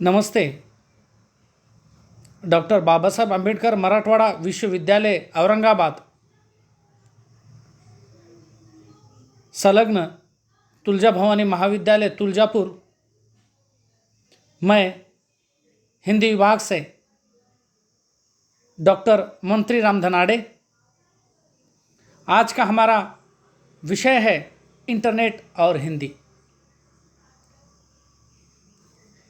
नमस्ते। डॉक्टर बाबासाहेब आंबेडकर मराठवाडा विश्वविद्यालय औरंगाबाद संलग्न तुलजा भवानी महाविद्यालय तुलजापुर। मैं हिंदी विभाग से डॉक्टर मंत्री राम धनाड़े। आज का हमारा विषय है इंटरनेट और हिंदी।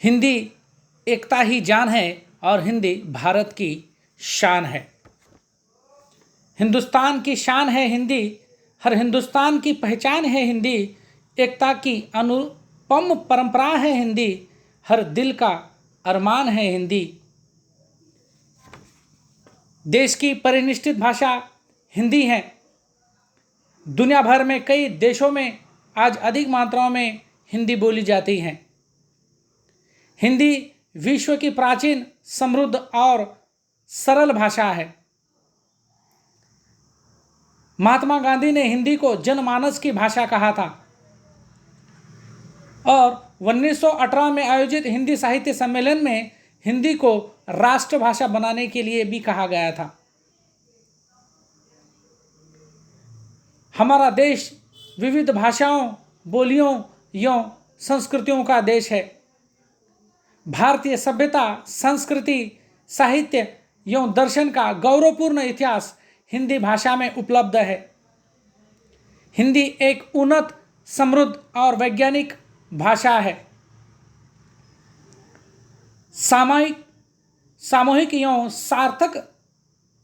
हिंदी एकता ही जान है और हिंदी भारत की शान है। हिंदुस्तान की शान है हिंदी, हर हिंदुस्तान की पहचान है हिंदी। एकता की अनुपम परंपरा है हिंदी, हर दिल का अरमान है हिंदी। देश की परिनिष्ठित भाषा हिंदी है। दुनिया भर में कई देशों में आज अधिक मात्राओं में हिंदी बोली जाती है। हिंदी विश्व की प्राचीन, समृद्ध और सरल भाषा है। महात्मा गांधी ने हिंदी को जनमानस की भाषा कहा था और 1918 में आयोजित हिंदी साहित्य सम्मेलन में हिंदी को राष्ट्रभाषा बनाने के लिए भी कहा गया था। हमारा देश विविध भाषाओं, बोलियों एवं संस्कृतियों का देश है। भारतीय सभ्यता, संस्कृति, साहित्य एवं दर्शन का गौरवपूर्ण इतिहास हिंदी भाषा में उपलब्ध है। हिंदी एक उन्नत, समृद्ध और वैज्ञानिक भाषा है। सामूहिक एवं सार्थक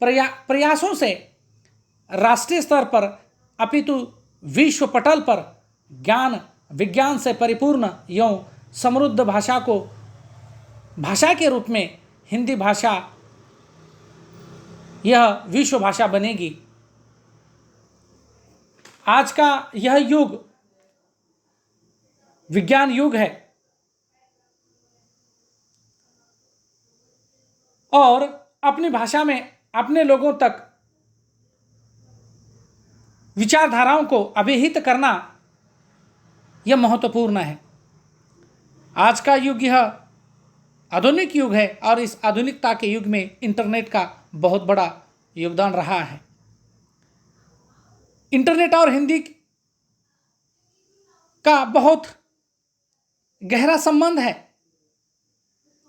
प्रयासों से राष्ट्रीय स्तर पर अपितु विश्व पटल पर ज्ञान विज्ञान से परिपूर्ण एवं समृद्ध भाषा के रूप में हिंदी भाषा यह विश्व भाषा बनेगी। आज का यह युग विज्ञान युग है और अपनी भाषा में अपने लोगों तक विचारधाराओं को अभिहित करना यह महत्वपूर्ण है। आज का युग यह आधुनिक युग है और इस आधुनिकता के युग में इंटरनेट का बहुत बड़ा योगदान रहा है। इंटरनेट और हिंदी का बहुत गहरा संबंध है,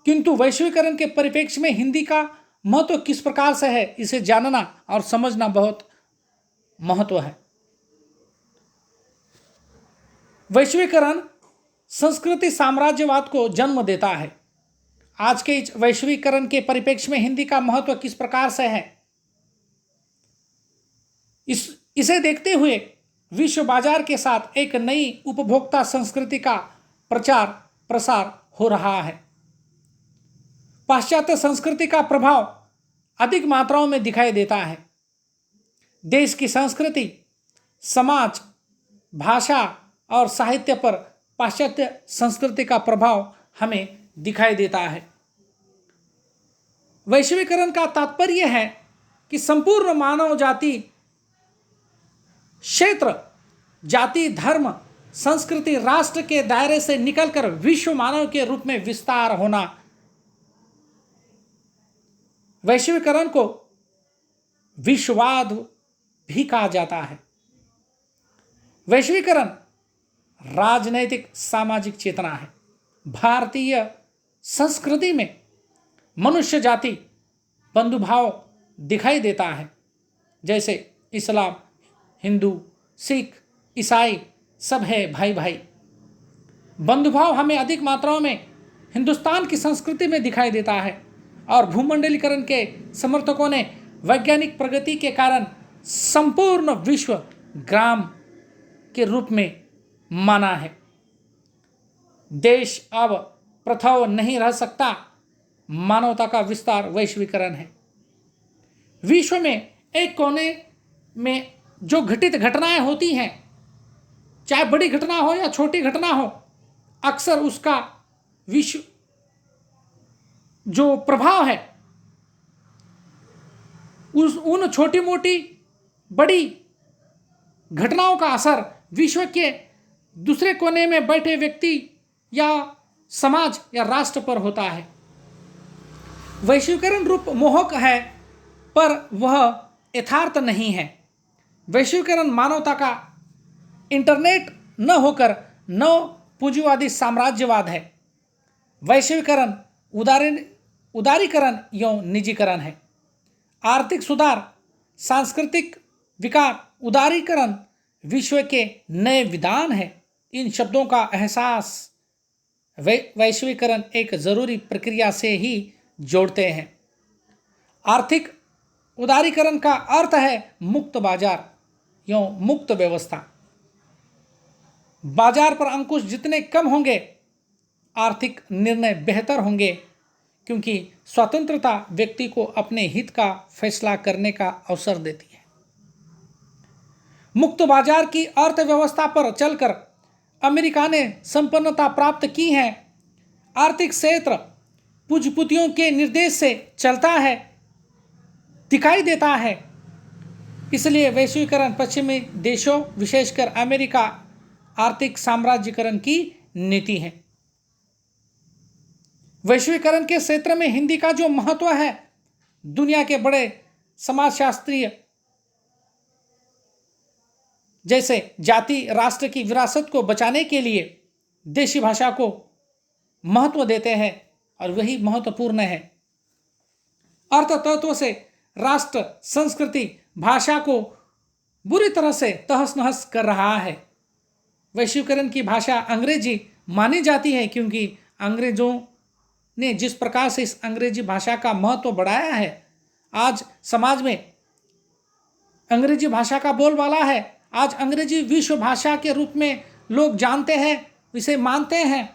किंतु वैश्वीकरण के परिप्रेक्ष्य में हिंदी का महत्व किस प्रकार से है, इसे जानना और समझना बहुत महत्व है। वैश्वीकरण संस्कृति साम्राज्यवाद को जन्म देता है। आज के इस वैश्वीकरण के परिप्रेक्ष्य में हिंदी का महत्व किस प्रकार से है, इसे देखते हुए विश्व बाजार के साथ एक नई उपभोक्ता संस्कृति का प्रचार प्रसार हो रहा है। पाश्चात्य संस्कृति का प्रभाव अधिक मात्राओं में दिखाई देता है। देश की संस्कृति, समाज, भाषा और साहित्य पर पाश्चात्य संस्कृति का प्रभाव हमें दिखाई देता है। वैश्वीकरण का तात्पर्य है कि संपूर्ण मानव जाति, क्षेत्र, जाति, धर्म, संस्कृति, राष्ट्र के दायरे से निकलकर विश्व मानव के रूप में विस्तार होना। वैश्वीकरण को विश्ववाद भी कहा जाता है। वैश्वीकरण राजनैतिक सामाजिक चेतना है। भारतीय संस्कृति में मनुष्य जाति बंधुभाव दिखाई देता है। जैसे इस्लाम, हिंदू, सिख, ईसाई सब है भाई भाई। बंधुभाव हमें अधिक मात्राओं में हिंदुस्तान की संस्कृति में दिखाई देता है और भूमंडलीकरण के समर्थकों ने वैज्ञानिक प्रगति के कारण संपूर्ण विश्व ग्राम के रूप में माना है। देश अब पृथक नहीं रह सकता। मानवता का विस्तार वैश्वीकरण है। विश्व में एक कोने में जो घटित घटनाएं होती हैं, चाहे बड़ी घटना हो या छोटी घटना हो, अक्सर उसका विश्व जो प्रभाव है उन छोटी मोटी बड़ी घटनाओं का असर विश्व के दूसरे कोने में बैठे व्यक्ति या समाज या राष्ट्र पर होता है। वैश्वीकरण रूप मोहक है, पर वह यथार्थ नहीं है। वैश्वीकरण मानवता का इंटरनेट न होकर नव पूंजीवादी साम्राज्यवाद है। वैश्वीकरण उदारीकरण एवं निजीकरण है। आर्थिक सुधार, सांस्कृतिक विकार, उदारीकरण विश्व के नए विधान है। इन शब्दों का एहसास वैश्वीकरण एक जरूरी प्रक्रिया से ही जोड़ते हैं। आर्थिक उदारीकरण का अर्थ है मुक्त बाजार एवं मुक्त व्यवस्था। बाजार पर अंकुश जितने कम होंगे, आर्थिक निर्णय बेहतर होंगे, क्योंकि स्वतंत्रता व्यक्ति को अपने हित का फैसला करने का अवसर देती है। मुक्त बाजार की अर्थव्यवस्था पर चलकर अमेरिका ने संपन्नता प्राप्त की है। आर्थिक क्षेत्र पूंजीपतियों के निर्देश से चलता है, दिखाई देता है। इसलिए वैश्वीकरण पश्चिमी देशों, विशेषकर अमेरिका, आर्थिक साम्राज्यकरण की नीति है। वैश्वीकरण के क्षेत्र में हिंदी का जो महत्व है, दुनिया के बड़े समाजशास्त्रीय जैसे जाति राष्ट्र की विरासत को बचाने के लिए देशी भाषा को महत्व देते हैं, और वही महत्वपूर्ण है। अर्थ तत्व से राष्ट्र, संस्कृति, भाषा को बुरी तरह से तहस नहस कर रहा है। वैश्वीकरण की भाषा अंग्रेजी मानी जाती है, क्योंकि अंग्रेजों ने जिस प्रकार से इस अंग्रेजी भाषा का महत्व बढ़ाया है, आज समाज में अंग्रेजी भाषा का बोलबाला है। आज अंग्रेजी विश्व भाषा के रूप में लोग जानते हैं, इसे मानते हैं।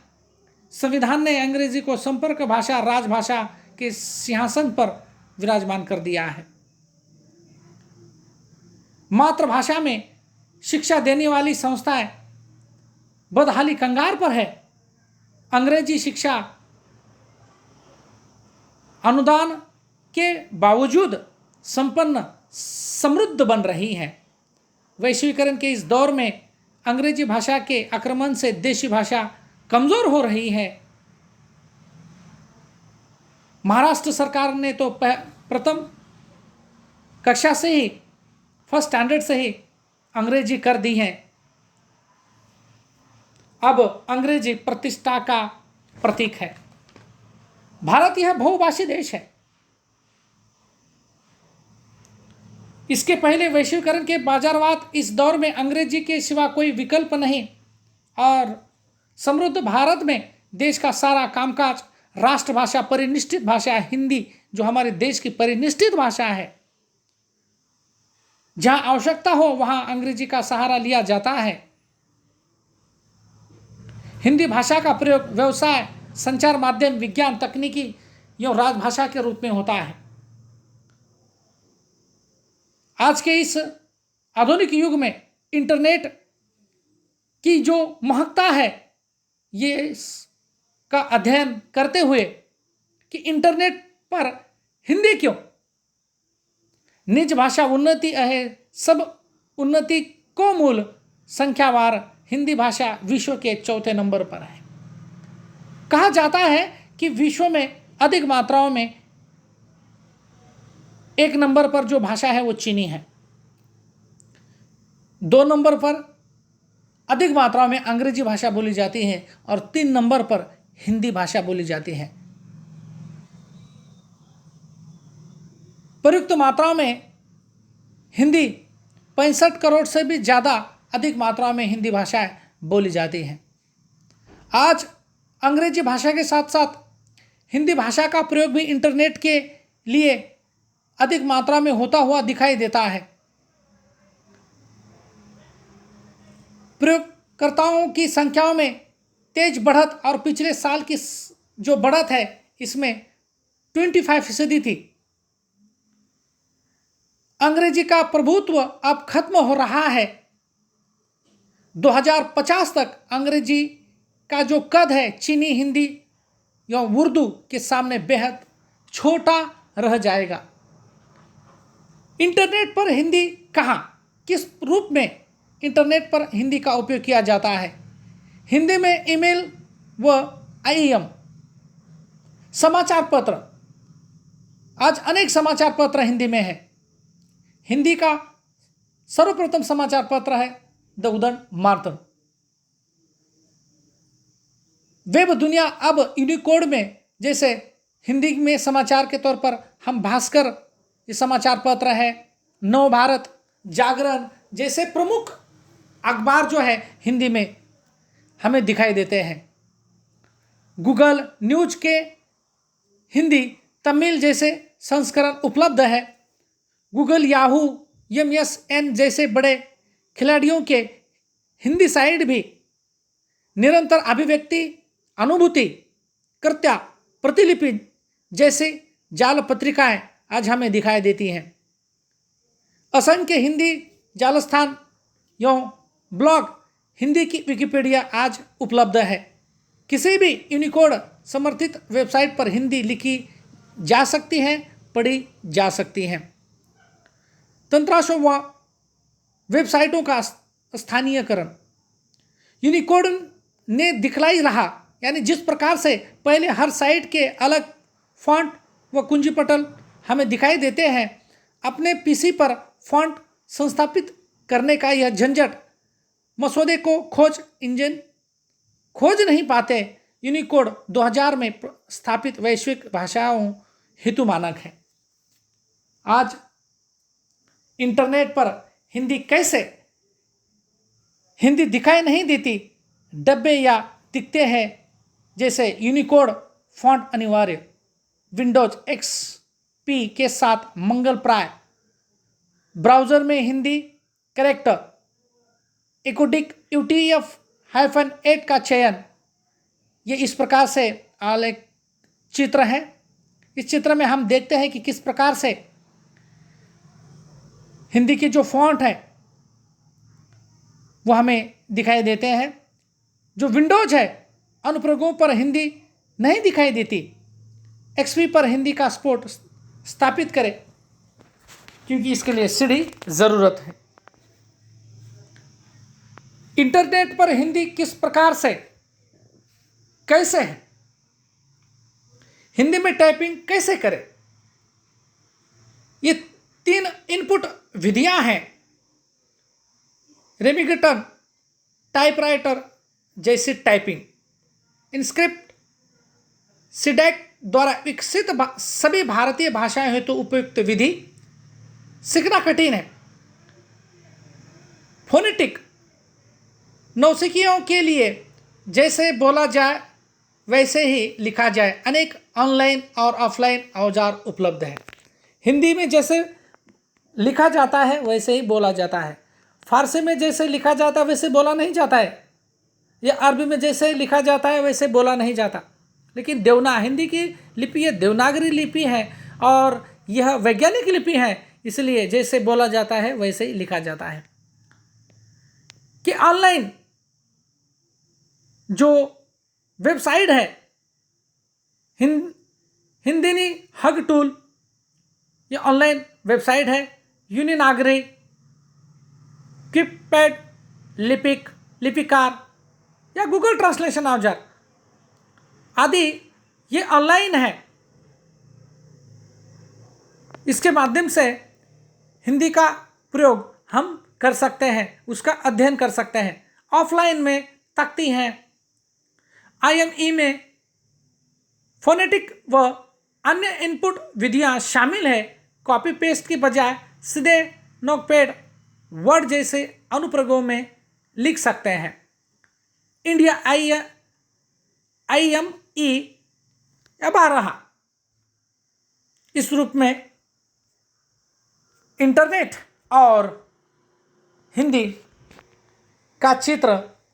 संविधान ने अंग्रेजी को संपर्क भाषा, राजभाषा के सिंहासन पर विराजमान कर दिया है। मातृभाषा में शिक्षा देने वाली संस्थाएं बदहाली कंगार पर है। अंग्रेजी शिक्षा अनुदान के बावजूद संपन्न, समृद्ध बन रही है। वैश्वीकरण के इस दौर में अंग्रेजी भाषा के आक्रमण से देशी भाषा कमजोर हो रही है। महाराष्ट्र सरकार ने तो प्रथम कक्षा से ही, फर्स्ट स्टैंडर्ड से ही अंग्रेजी कर दी है। अब अंग्रेजी प्रतिष्ठा का प्रतीक है। भारत यह बहुभाषी देश है। इसके पहले वैश्वीकरण के बाजारवाद इस दौर में अंग्रेजी के सिवा कोई विकल्प नहीं, और समृद्ध भारत में देश का सारा कामकाज राष्ट्रभाषा, परिनिष्ठित भाषा हिंदी, जो हमारे देश की परिनिष्ठित भाषा है, जहां आवश्यकता हो वहां अंग्रेजी का सहारा लिया जाता है। हिंदी भाषा का प्रयोग व्यवसाय, संचार माध्यम, विज्ञान, तकनीकी एवं राजभाषा के रूप में होता है। आज के इस आधुनिक युग में इंटरनेट की जो महत्ता है, ये का अध्ययन करते हुए कि इंटरनेट पर हिंदी क्यों, निज भाषा उन्नति है सब उन्नति को मूल, संख्यावार हिंदी भाषा विश्व के चौथे नंबर पर है। कहा जाता है कि विश्व में अधिक मात्राओं में एक नंबर पर जो भाषा है वो चीनी है, 2 नंबर पर अधिक मात्रा में अंग्रेजी भाषा बोली जाती है, और 3 नंबर पर हिंदी भाषा बोली जाती है। प्रयुक्त मात्रा में हिंदी 65 करोड़ से भी ज़्यादा अधिक मात्रा में हिंदी भाषा बोली जाती है। आज अंग्रेजी भाषा के साथ साथ हिंदी भाषा का प्रयोग भी इंटरनेट के लिए अधिक मात्रा में होता हुआ दिखाई देता है। प्रयोगकर्ताओं की संख्याओं में तेज बढ़त, और पिछले साल की जो बढ़त है इसमें 25% थी। अंग्रेजी का प्रभुत्व अब खत्म हो रहा है। 2050 तक अंग्रेजी का जो कद है चीनी, हिंदी या उर्दू के सामने बेहद छोटा रह जाएगा। इंटरनेट पर हिंदी कहाँ, किस रूप में इंटरनेट पर हिंदी का उपयोग किया जाता है? हिंदी में ईमेल व IEM समाचार पत्र, आज अनेक समाचार पत्र हिंदी में है। हिंदी का सर्वप्रथम समाचार पत्र है द उदंड मार्तंड। वेब दुनिया अब यूनिकोड में, जैसे हिंदी में समाचार के तौर पर हम भास्कर ये समाचार पत्र है, नव भारत, जागरण जैसे प्रमुख अखबार जो है हिंदी में हमें दिखाई देते हैं। गूगल न्यूज के हिंदी तमिल जैसे संस्करण उपलब्ध है। गूगल, याहू, MSN जैसे बड़े खिलाड़ियों के हिंदी साइट भी निरंतर अभिव्यक्ति, अनुभूति, कृत्या, प्रतिलिपि जैसे जाल पत्रिकाएं आज हमें दिखाई देती हैं। असंख्य हिंदी जालस्थान एवं ब्लॉग, हिंदी की विकिपीडिया आज उपलब्ध है। किसी भी यूनिकोड समर्थित वेबसाइट पर हिंदी लिखी जा सकती है, पढ़ी जा सकती हैं। तंत्रांशों व वेबसाइटों का स्थानीयकरण यूनिकोड ने दिखलाई रहा, यानी जिस प्रकार से पहले हर साइट के अलग फॉन्ट व कुंजी पटल हमें दिखाई देते हैं, अपने PC पर फॉन्ट संस्थापित करने का यह झंझट मसौदे को खोज इंजन खोज नहीं पाते। यूनिकोड 2000 में स्थापित वैश्विक भाषाओं हेतु मानक है। आज इंटरनेट पर हिंदी दिखाई नहीं देती, डब्बे या दिखते हैं जैसे यूनिकोड फॉन्ट अनिवार्य, विंडोज XP के साथ मंगलप्राय, ब्राउज़र में हिंदी कैरेक्टर, एकोडिक UTF-8 का चयन। ये इस प्रकार से आलेख चित्र है। इस चित्र में हम देखते हैं कि किस प्रकार से हिंदी की जो फॉन्ट है वो हमें दिखाई देते हैं। जो विंडोज है अनुप्रयोगों पर हिंदी नहीं दिखाई देती। XP पर हिंदी का सपोर्ट स्थापित करें, क्योंकि इसके लिए सीढ़ी ज़रूरत है। इंटरनेट पर हिंदी किस प्रकार से, कैसे है, हिंदी में टाइपिंग कैसे करें, ये 3 इनपुट विधियां हैं। रेमिंगटन टाइपराइटर जैसी टाइपिंग, इनस्क्रिप्ट, सिडैक द्वारा विकसित सभी भारतीय भाषाएं हेतु उपयुक्त विधि सीखना कठिन है। फोनेटिक नौसिखियों के लिए जैसे बोला जाए वैसे ही लिखा जाए, अनेक ऑनलाइन और ऑफलाइन औजार उपलब्ध हैं। हिंदी में जैसे लिखा जाता है वैसे ही बोला जाता है। फारसी में जैसे लिखा जाता है वैसे बोला नहीं जाता है, या अरबी में जैसे लिखा जाता है वैसे बोला नहीं जाता। लेकिन हिंदी की लिपि ये देवनागरी लिपि है और यह वैज्ञानिक लिपि है, इसलिए जैसे बोला जाता है वैसे ही लिखा जाता है। कि ऑनलाइन जो वेबसाइट है हिंदिनी हग टूल, ये ऑनलाइन वेबसाइट है। यूनिनागरी, किपैड, लिपिकार या गूगल ट्रांसलेशन औजार आदि ये ऑनलाइन है। इसके माध्यम से हिंदी का प्रयोग हम कर सकते हैं, उसका अध्ययन कर सकते हैं। ऑफलाइन में तख्ती हैं। IME में फोनेटिक व अन्य इनपुट विधियां शामिल है। कॉपी पेस्ट की बजाय सीधे नोटपैड, वर्ड जैसे अनुप्रयोगों में लिख सकते हैं। इंडिया IME अब आ रहा इस रूप में इंटरनेट और हिंदी का चित्र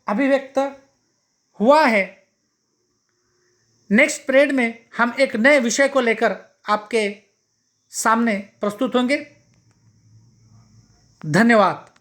अभिव्यक्त हुआ है। नेक्स्ट पीरियड में हम एक नए विषय को लेकर आपके सामने प्रस्तुत होंगे। धन्यवाद।